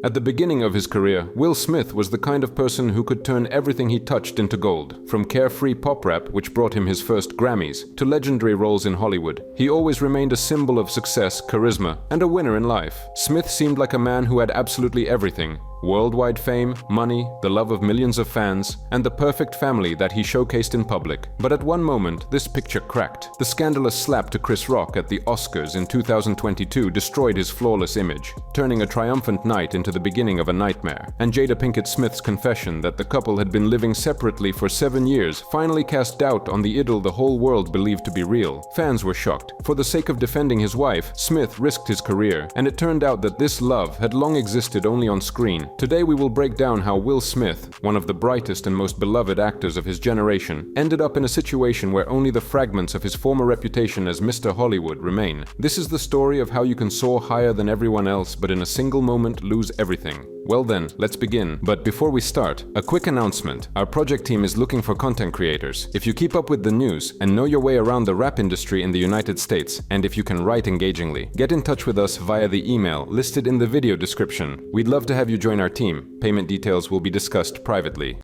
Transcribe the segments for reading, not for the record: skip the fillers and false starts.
At the beginning of his career, Will Smith was the kind of person who could turn everything he touched into gold. From carefree pop rap, which brought him his first Grammys, to legendary roles in Hollywood, he always remained a symbol of success, charisma, and a winner in life. Smith seemed like a man who had absolutely everything: worldwide fame, money, the love of millions of fans, and the perfect family that he showcased in public. But at one moment, this picture cracked. The scandalous slap to Chris Rock at the Oscars in 2022 destroyed his flawless image, turning a triumphant night into the beginning of a nightmare. And Jada Pinkett Smith's confession that the couple had been living separately for 7 years finally cast doubt on the idyll the whole world believed to be real. Fans were shocked. For the sake of defending his wife, Smith risked his career, and it turned out that this love had long existed only on screen. Today we will break down how Will Smith, one of the brightest and most beloved actors of his generation, ended up in a situation where only the fragments of his former reputation as Mr. Hollywood remain. This is the story of how you can soar higher than everyone else, but in a single moment lose everything. Well then, let's begin. But before we start, a quick announcement. Our project team is looking for content creators. If you keep up with the news and know your way around the rap industry in the United States, and if you can write engagingly, get in touch with us via the email listed in the video description. We'd love to have you join our team. Payment details will be discussed privately.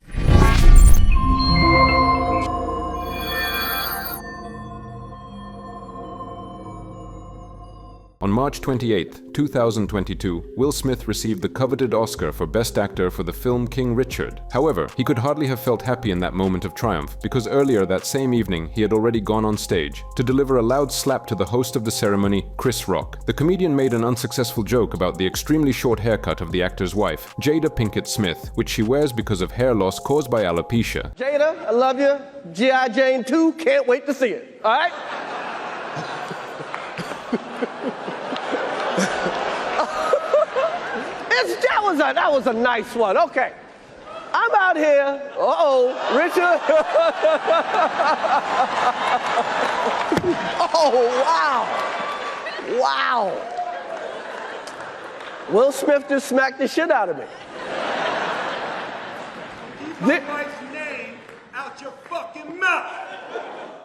On March 28, 2022, Will Smith received the coveted Oscar for Best Actor for the film King Richard. However, he could hardly have felt happy in that moment of triumph, because earlier that same evening he had already gone on stage to deliver a loud slap to the host of the ceremony, Chris Rock. The comedian made an unsuccessful joke about the extremely short haircut of the actor's wife, Jada Pinkett Smith, which she wears because of hair loss caused by alopecia. Jada, I love you. G.I. Jane 2, can't wait to see it. All right? That was a nice one. Okay. I'm out here. Richard. Oh, wow. Wow. Will Smith just smacked the shit out of me. Keep my wife's name out your fucking mouth.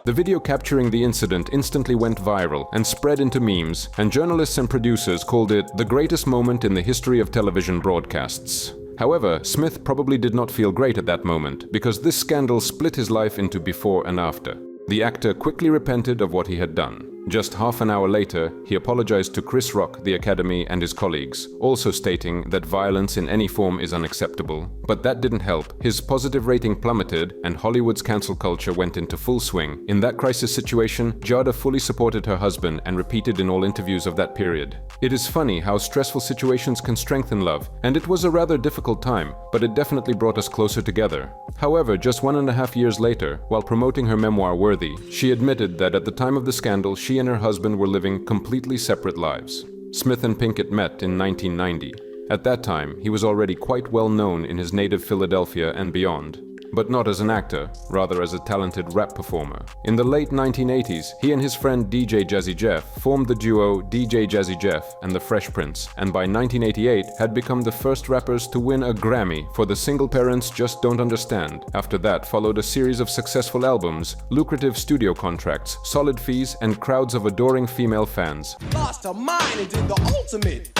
The video capturing the incident instantly went viral and spread into memes, and journalists and producers called it the greatest moment in the history of television broadcasts. However, Smith probably did not feel great at that moment, because this scandal split his life into before and after. The actor quickly repented of what he had done. Just half an hour later, he apologized to Chris Rock, the Academy, and his colleagues, also stating that violence in any form is unacceptable. But that didn't help. His positive rating plummeted, and Hollywood's cancel culture went into full swing. In that crisis situation, Jada fully supported her husband and repeated in all interviews of that period. It is funny how stressful situations can strengthen love, and it was a rather difficult time, but it definitely brought us closer together. However, just 1.5 years later, while promoting her memoir Worthy, she admitted that at the time of the scandal, she and her husband were living completely separate lives. Smith and Pinkett met in 1990. At that time, he was already quite well known in his native Philadelphia and beyond. But not as an actor, rather as a talented rap performer. In the late 1980s, he and his friend DJ Jazzy Jeff formed the duo DJ Jazzy Jeff and the Fresh Prince, and by 1988 had become the first rappers to win a Grammy for The Single Parents Just Don't Understand. After that followed a series of successful albums, lucrative studio contracts, solid fees, and crowds of adoring female fans. Lost her mind and did the ultimate.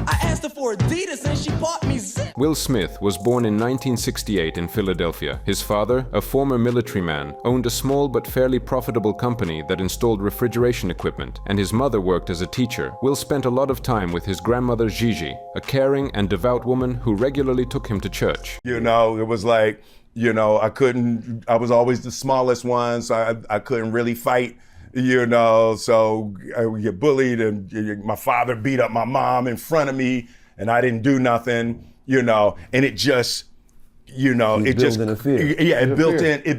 I asked her for Adidas and she bought me zip. Will Smith was born in 1968 in Philadelphia. His father, a former military man, owned a small but fairly profitable company that installed refrigeration equipment, and his mother worked as a teacher. Will spent a lot of time with his grandmother Gigi, a caring and devout woman who regularly took him to church. You know, it was like, you know, I was always the smallest one, so I couldn't really fight. You know, so I would get bullied, and my father beat up my mom in front of me, and I didn't do nothing, you know, and it just, you know, it just, yeah, it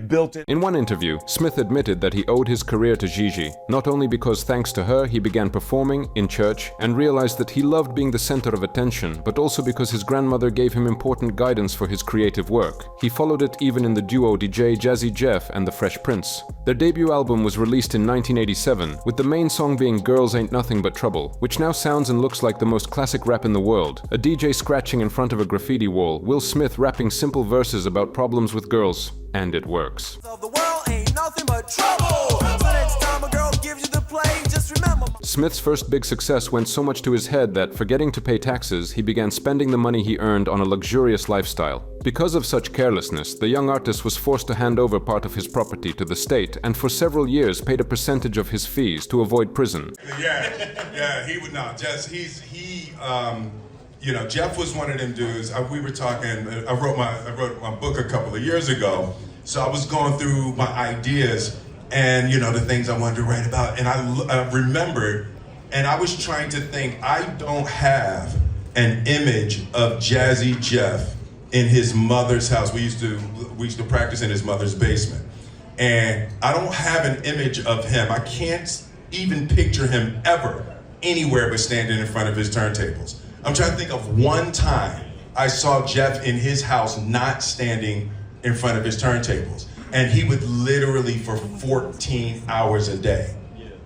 built in. In one interview, Smith admitted that he owed his career to Gigi, not only because thanks to her he began performing in church and realized that he loved being the center of attention, but also because his grandmother gave him important guidance for his creative work. He followed it even in the duo DJ Jazzy Jeff and the Fresh Prince. Their debut album was released in 1987, with the main song being Girls Ain't Nothing But Trouble, which now sounds and looks like the most classic rap in the world. A DJ scratching in front of a graffiti wall, Will Smith rapping simple verses about problems with girls, and it works. Smith's first big success went so much to his head that, forgetting to pay taxes, he began spending the money he earned on a luxurious lifestyle. Because of such carelessness, the young artist was forced to hand over part of his property to the state and for several years paid a percentage of his fees to avoid prison. Yeah, he would not. Jeff was one of them dudes. We were talking. I wrote my book a couple of years ago, so I was going through my ideas and the things I wanted to write about, and I remembered, and I was trying to think. I don't have an image of Jazzy Jeff in his mother's house. We used to practice in his mother's basement, and I don't have an image of him. I can't even picture him ever anywhere but standing in front of his turntables. I'm trying to think of one time I saw Jeff in his house not standing in front of his turntables. And he would literally for 14 hours a day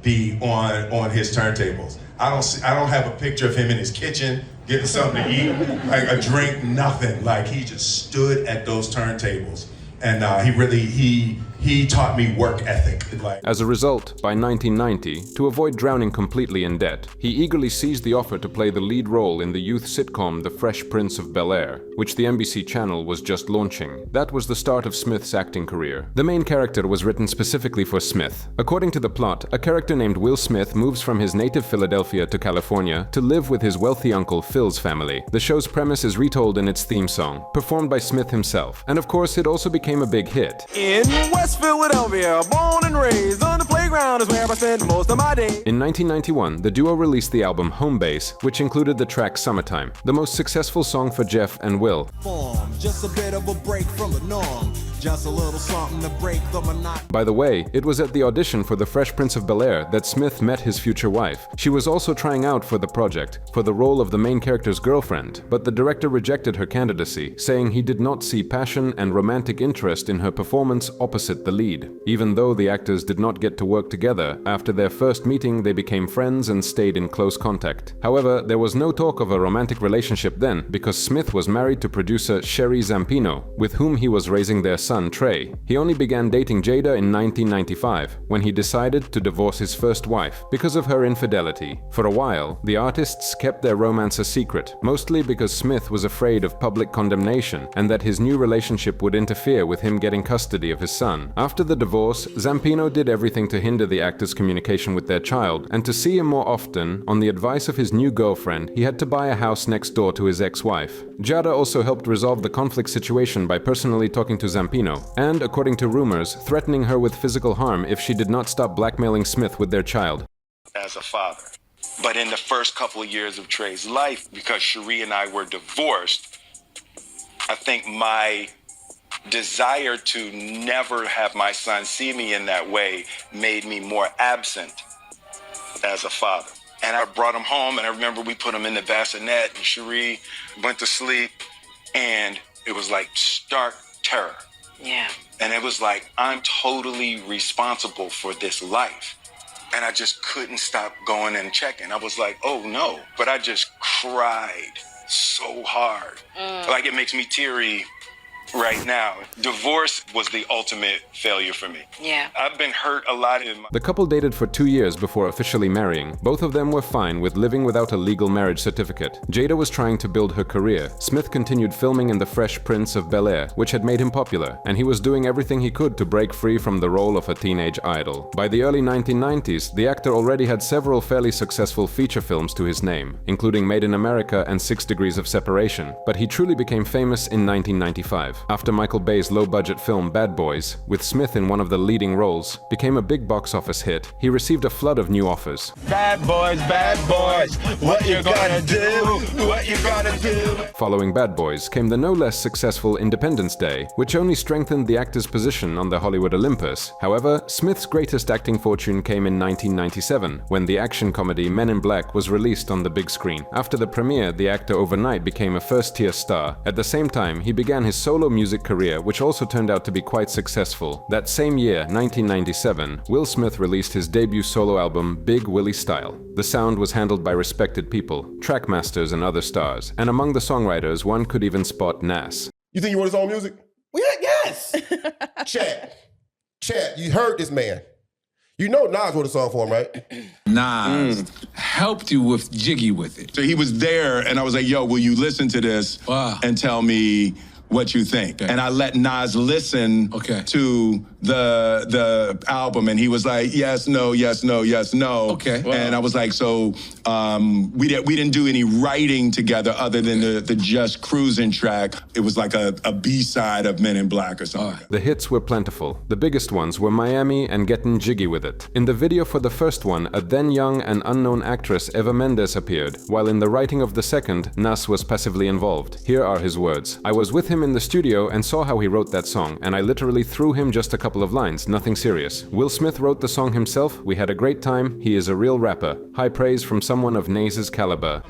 be on his turntables. I don't have a picture of him in his kitchen getting something to eat, like a drink, nothing. Like he just stood at those turntables. And he taught me work ethic. As a result, by 1990, to avoid drowning completely in debt, he eagerly seized the offer to play the lead role in the youth sitcom The Fresh Prince of Bel-Air, which the NBC channel was just launching. That was the start of Smith's acting career. The main character was written specifically for Smith. According to the plot, a character named Will Smith moves from his native Philadelphia to California to live with his wealthy uncle Phil's family. The show's premise is retold in its theme song, performed by Smith himself. And of course, it also became a big hit. In West Philadelphia, born and raised on the playground is where I spend most of my day. In 1991, the duo released the album Home Base, which included the track Summertime, the most successful song for Jeff and Will. Just a bit of a break from the norm. Just a little something to break the monotony. By the way, it was at the audition for The Fresh Prince of Bel-Air that Smith met his future wife. She was also trying out for the project, for the role of the main character's girlfriend, but the director rejected her candidacy, saying he did not see passion and romantic interest in her performance opposite the lead. Even though the actors did not get to work together, after their first meeting they became friends and stayed in close contact. However, there was no talk of a romantic relationship then, because Smith was married to producer Sherry Zampino, with whom he was raising their son Trey. He only began dating Jada in 1995, when he decided to divorce his first wife because of her infidelity. For a while, the artists kept their romance a secret, mostly because Smith was afraid of public condemnation and that his new relationship would interfere with him getting custody of his son. After the divorce, Zampino did everything to hinder the actors' communication with their child, and to see him more often, on the advice of his new girlfriend, he had to buy a house next door to his ex-wife. Jada also helped resolve the conflict situation by personally talking to Zampino, and, according to rumors, threatening her with physical harm if she did not stop blackmailing Smith with their child. As a father. But in the first couple of years of Trey's life, because Cherie and I were divorced, I think my desire to never have my son see me in that way made me more absent as a father. And I brought him home, and I remember we put him in the bassinet, and Cherie went to sleep, and it was like stark terror. Yeah. And it was like, I'm totally responsible for this life. And I just couldn't stop going and checking. I was like, oh no. But I just cried so hard. Like it makes me teary right now. Divorce was the ultimate failure for me. Yeah. I've been hurt a lot in my... The couple dated for 2 years before officially marrying. Both of them were fine with living without a legal marriage certificate. Jada was trying to build her career. Smith continued filming in The Fresh Prince of Bel-Air, which had made him popular, and he was doing everything he could to break free from the role of a teenage idol. By the early 1990s, the actor already had several fairly successful feature films to his name, including Made in America and 6 Degrees of Separation, but he truly became famous in 1995. After Michael Bay's low-budget film Bad Boys, with Smith in one of the leading roles, became a big box office hit, he received a flood of new offers. Bad boys, what you gonna do? What you gonna do? Following Bad Boys came the no less successful Independence Day, which only strengthened the actor's position on the Hollywood Olympus. However, Smith's greatest acting fortune came in 1997, when the action comedy Men in Black was released on the big screen. After the premiere, the actor overnight became a first-tier star. At the same time, he began his solo music career, which also turned out to be quite successful. That same year, 1997, Will Smith released his debut solo album, Big Willie Style. The sound was handled by respected people, trackmasters and other stars, and among the songwriters, one could even spot Nas. You think he wrote his own music? Well, yes. Chat, you heard this man. You know Nas wrote a song for him, right? Nas helped you with Jiggy with it. So he was there, and I was like, yo, will you listen to this and tell me what you think? Okay. And I let Nas listen to the album, and he was like, yes, no, yes, no, yes, no. Okay. Wow. And I was like, so we didn't do any writing together other than the Just Cruising track. It was like a B-side of Men in Black or something. The hits were plentiful. The biggest ones were Miami and Gettin' Jiggy With It. In the video for the first one, a then young and unknown actress Eva Mendes appeared, while in the writing of the second, Nas was passively involved. Here are his words. I was with him in the studio and saw how he wrote that song, and I literally threw him just a couple of lines, nothing serious. Will Smith wrote the song himself, we had a great time, he is a real rapper. High praise from someone of Naze's caliber.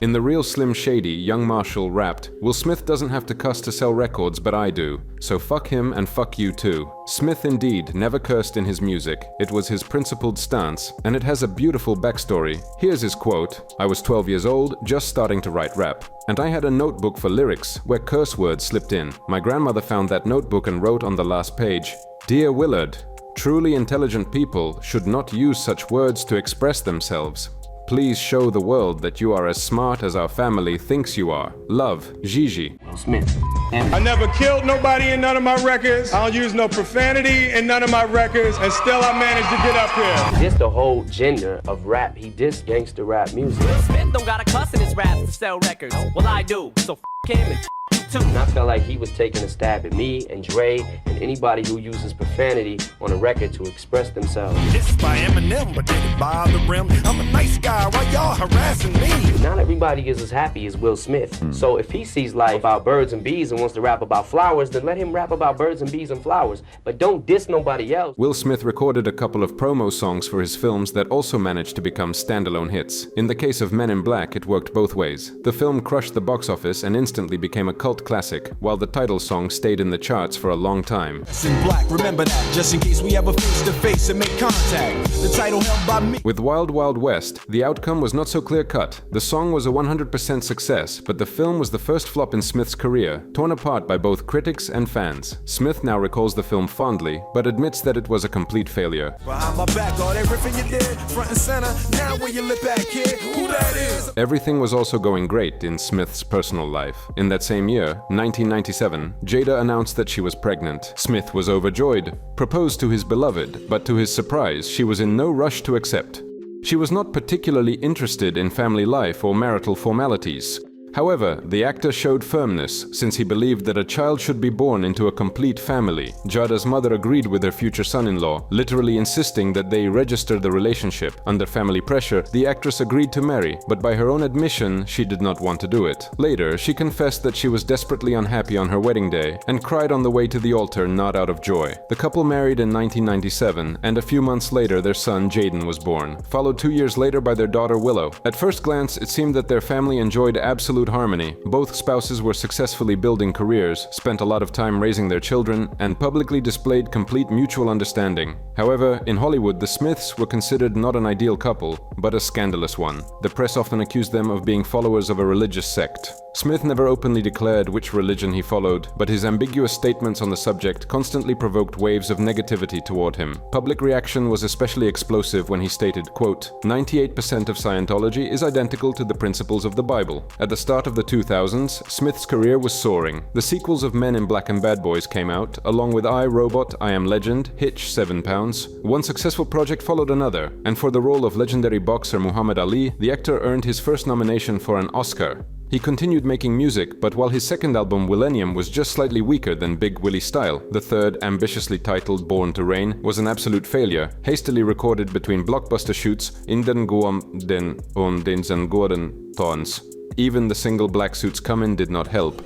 In the real Slim Shady, Young Marshall rapped, Will Smith doesn't have to cuss to sell records, but I do. So fuck him and fuck you too. Smith indeed never cursed in his music. It was his principled stance, and it has a beautiful backstory. Here's his quote, I was 12 years old, just starting to write rap. And I had a notebook for lyrics, where curse words slipped in. My grandmother found that notebook and wrote on the last page, Dear Willard, truly intelligent people should not use such words to express themselves. Please show the world that you are as smart as our family thinks you are. Love, Gigi. Smith. I never killed nobody in none of my records. I don't use no profanity in none of my records, and still I managed to get up here. He dissed the whole gender of rap. He dissed gangster rap music. Smith don't got a cuss in his raps to sell records. Well, I do, so f*** him and you too. And I felt like he was taking a stab at me and Dre and anybody who uses profanity on a record to express themselves. This is by EMINEM, but they bother him. I'm a nice guy, why y'all harassing me? Not everybody is as happy as Will Smith. So if he sees life about birds and bees and wants to rap about flowers, then let him rap about birds and bees and flowers. But don't diss nobody else. Will Smith recorded a couple of promo songs for his films that also managed to become standalone hits. In the case of Men in Black, it worked both ways. The film crushed the box office and instantly became a cult classic, while the title song stayed in the charts for a long time. In black, remember that, just in case we ever face to face and make contact. The title held by me. With Wild Wild West, the outcome was not so clear-cut. The song was a 100% success, but the film was the first flop in Smith's career, torn apart by both critics and fans. Smith now recalls the film fondly, but admits that it was a complete failure. Behind my back, all that riffing you did, front and center. Now when you look back here, who that is? Everything was also going great in Smith's personal life. In that same year, 1997, Jada announced that she was pregnant. Smith was overjoyed, proposed to his beloved, but to his surprise, she was in no rush to accept. She was not particularly interested in family life or marital formalities. However, the actor showed firmness, since he believed that a child should be born into a complete family. Jada's mother agreed with her future son-in-law, literally insisting that they register the relationship. Under family pressure, the actress agreed to marry, but by her own admission, she did not want to do it. Later, she confessed that she was desperately unhappy on her wedding day, and cried on the way to the altar not out of joy. The couple married in 1997, and a few months later their son Jaden was born, followed 2 years later by their daughter Willow. At first glance, it seemed that their family enjoyed absolute harmony. Both spouses were successfully building careers, spent a lot of time raising their children, and publicly displayed complete mutual understanding. However, in Hollywood, the Smiths were considered not an ideal couple, but a scandalous one. The press often accused them of being followers of a religious sect. Smith never openly declared which religion he followed, but his ambiguous statements on the subject constantly provoked waves of negativity toward him. Public reaction was especially explosive when he stated, quote, 98% of Scientology is identical to the principles of the Bible. At the start of the 2000s, Smith's career was soaring. The sequels of Men in Black and Bad Boys came out, along with I, Robot, I Am Legend, Hitch, 7 Pounds. One successful project followed another, and for the role of legendary boxer Muhammad Ali, the actor earned his first nomination for an Oscar. He continued making music, but while his second album, Millennium, was just slightly weaker than Big Willie Style, the third, ambitiously titled Born to Reign, was an absolute failure, hastily recorded between blockbuster shoots in den Goam den den Gordon Tons. Even the single Black Suits Comin' did not help.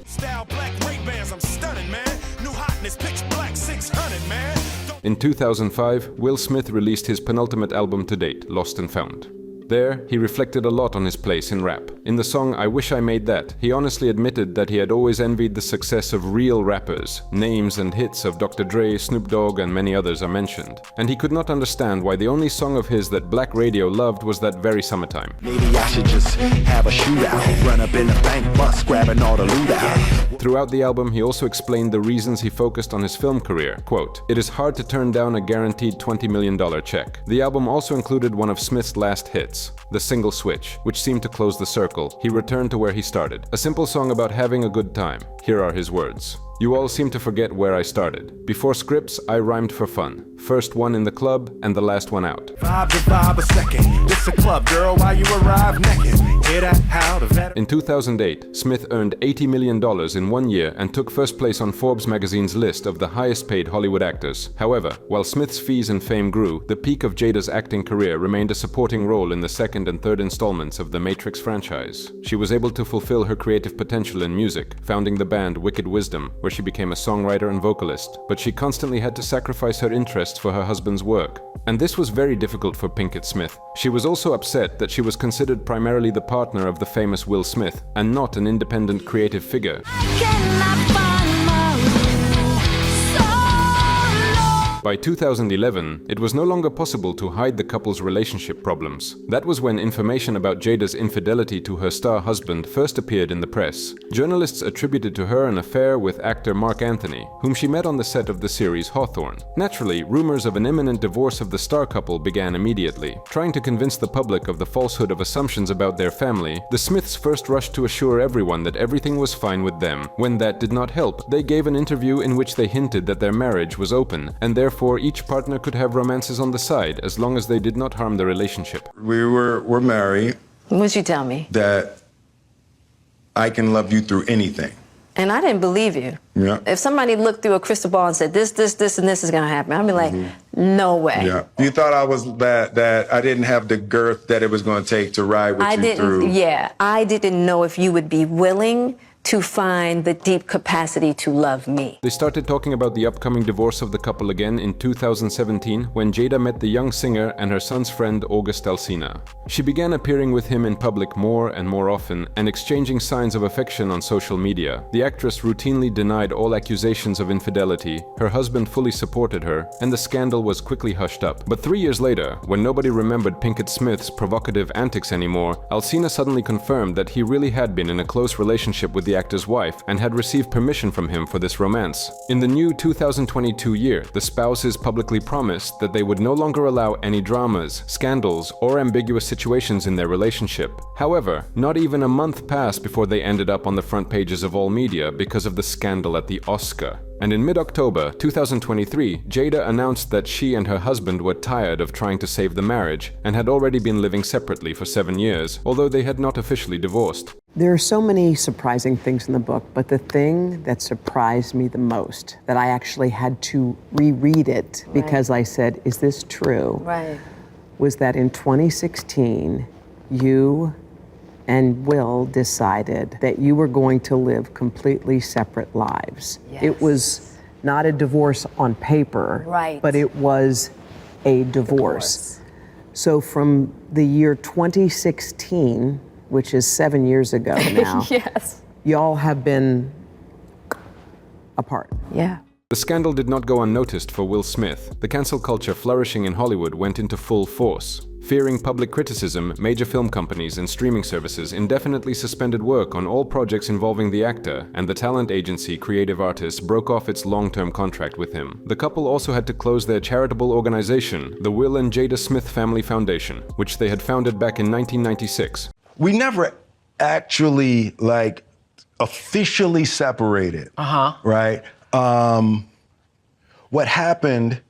In 2005, Will Smith released his penultimate album to date, Lost and Found. There, he reflected a lot on his place in rap. In the song I Wish I Made That, he honestly admitted that he had always envied the success of real rappers. Names and hits of Dr. Dre, Snoop Dogg, and many others are mentioned. And he could not understand why the only song of his that black radio loved was that very Summertime. Maybe I should just have a shootout, run up in the bank, bust, grabbing all the loot out. Throughout the album, he also explained the reasons he focused on his film career. Quote, "It is hard to turn down a guaranteed $20 million check." The album also included one of Smith's last hits, the single Switch, which seemed to close the circle. He returned to where he started. A simple song about having a good time. Here are his words. "You all seem to forget where I started. Before scripts, I rhymed for fun. First one in the club and the last one out." Vibe to vibe a second. This a club, girl, while you arrive naked. Hear that? How the vet. In 2008, Smith earned $80 million in 1 year and took first place on Forbes magazine's list of the highest paid Hollywood actors. However, while Smith's fees and fame grew, the peak of Jada's acting career remained a supporting role in the second and third installments of the Matrix franchise. She was able to fulfill her creative potential in music, founding the band Wicked Wisdom, where she became a songwriter and vocalist, but she constantly had to sacrifice her interests for her husband's work. And this was very difficult for Pinkett Smith. She was also upset that she was considered primarily the partner of the famous Will Smith, and not an independent creative figure. By 2011, it was no longer possible to hide the couple's relationship problems. That was when information about Jada's infidelity to her star husband first appeared in the press. Journalists attributed to her an affair with actor Mark Anthony, whom she met on the set of the series Hawthorne. Naturally, rumors of an imminent divorce of the star couple began immediately. Trying to convince the public of the falsehood of assumptions about their family, the Smiths first rushed to assure everyone that everything was fine with them. When that did not help, they gave an interview in which they hinted that their marriage was open, and therefore each partner could have romances on the side as long as they did not harm the relationship. We're married. What'd you tell me? That I can love you through anything. And I didn't believe you. Yeah. If somebody looked through a crystal ball and said, this, and this is gonna happen, I'd be like, no way. Yeah. You thought I was that I didn't have the girth that it was going to take to ride with you through. Yeah, I didn't know if you would be willing to find the deep capacity to love me. They started talking about the upcoming divorce of the couple again in 2017 when Jada met the young singer and her son's friend August Alsina. She began appearing with him in public more and more often and exchanging signs of affection on social media. The actress routinely denied all accusations of infidelity, her husband fully supported her, and the scandal was quickly hushed up. But 3 years later, when nobody remembered Pinkett Smith's provocative antics anymore, Alsina suddenly confirmed that he really had been in a close relationship with the actor's wife and had received permission from him for this romance. In the new 2022 year, the spouses publicly promised that they would no longer allow any dramas, scandals, or ambiguous situations in their relationship. However, not even a month passed before they ended up on the front pages of all media because of the scandal at the Oscar. And in mid-October 2023, Jada announced that she and her husband were tired of trying to save the marriage and had already been living separately for 7 years, although they had not officially divorced. There are so many surprising things in the book, but the thing that surprised me the most, that I actually had to reread it because I said, is this true? Right. Was that in 2016, you and Will decided that you were going to live completely separate lives. Yes. It was not a divorce on paper, right, but it was a divorce. So from the year 2016, which is 7 years ago now, yes, y'all have been apart. Yeah. The scandal did not go unnoticed for Will Smith. The cancel culture flourishing in Hollywood went into full force. Fearing public criticism, major film companies and streaming services indefinitely suspended work on all projects involving the actor, and the talent agency Creative Artists broke off its long-term contract with him. The couple also had to close their charitable organization, the Will and Jada Smith Family Foundation, which they had founded back in 1996. We never actually officially separated. Right? What happened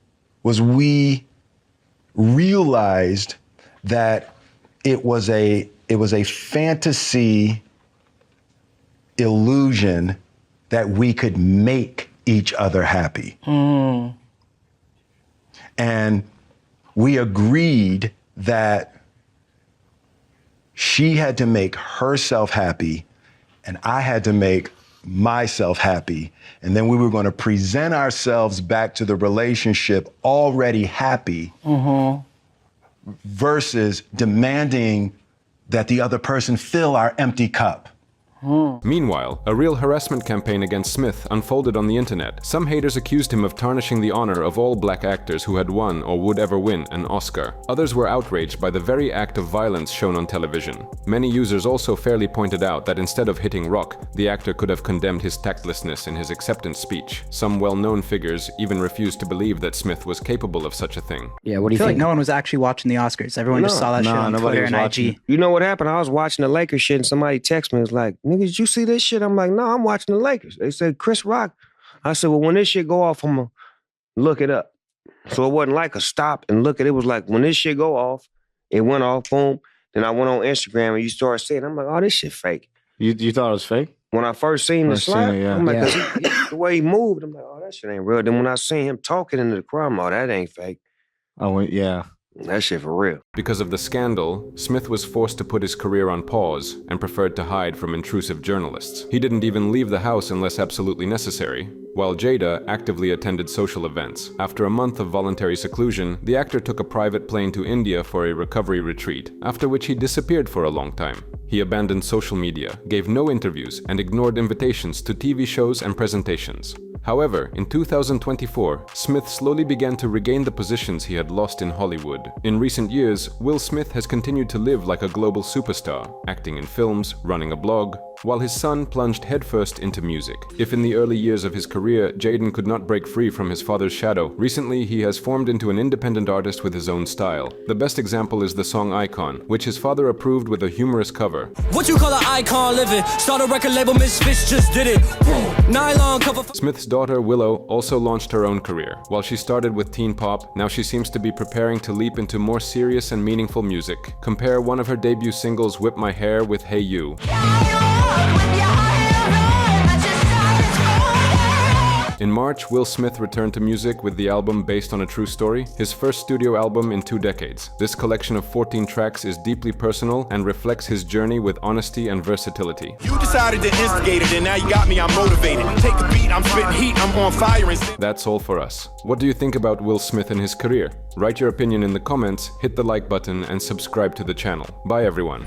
was we realized that it was a fantasy illusion that we could make each other happy. And we agreed that she had to make herself happy and I had to make myself happy. And then we were going to present ourselves back to the relationship already happy, versus demanding that the other person fill our empty cup. Meanwhile, a real harassment campaign against Smith unfolded on the internet. Some haters accused him of tarnishing the honor of all black actors who had won or would ever win an Oscar. Others were outraged by the very act of violence shown on television. Many users also fairly pointed out that instead of hitting rock, the actor could have condemned his tactlessness in his acceptance speech. Some well-known figures even refused to believe that Smith was capable of such a thing. Yeah, what do you think? Like no one was actually watching the Oscars. Everyone just saw that shit on Twitter and IG. You know what happened? I was watching the Lakers shit and somebody texted me and was like, nigga, did you see this shit? I'm like, no, I'm watching the Lakers. They said, Chris Rock. I said, well, when this shit go off, I'm going to look it up. So it wasn't like a stop and look at it. It was like, when this shit go off, it went off, boom. Then I went on Instagram and you started saying, I'm like, oh, this shit fake. You thought it was fake? When I first seen the slap, yeah. I'm like, the way he moved, I'm like, oh, that shit ain't real. Then when I seen him talking into the crowd, I'm like, oh, that ain't fake. Oh, yeah. That shit for real. Because of the scandal, Smith was forced to put his career on pause and preferred to hide from intrusive journalists. He didn't even leave the house unless absolutely necessary, while Jada actively attended social events. After a month of voluntary seclusion, the actor took a private plane to India for a recovery retreat, after which he disappeared for a long time. He abandoned social media, gave no interviews, and ignored invitations to TV shows and presentations. However, in 2024, Smith slowly began to regain the positions he had lost in Hollywood. In recent years, Will Smith has continued to live like a global superstar, acting in films, running a blog, while his son plunged headfirst into music. If in the early years of his career, Jaden could not break free from his father's shadow, recently he has formed into an independent artist with his own style. The best example is the song Icon, which his father approved with a humorous cover. What you call an icon living? Start a record label, Misfits just did it. Nylon cover. Smith's daughter, Willow, also launched her own career. While she started with teen pop, now she seems to be preparing to leap into more serious and meaningful music. Compare one of her debut singles, Whip My Hair, with Hey You. In March, Will Smith returned to music with the album Based on a True Story, his first studio album in 2 decades. This collection of 14 tracks is deeply personal and reflects his journey with honesty and versatility. You decided to instigate it, and now you got me, I'm motivated. Take the beat, I'm spitting heat, I'm on fire. That's all for us. What do you think about Will Smith and his career? Write your opinion in the comments, hit the like button, and subscribe to the channel. Bye everyone.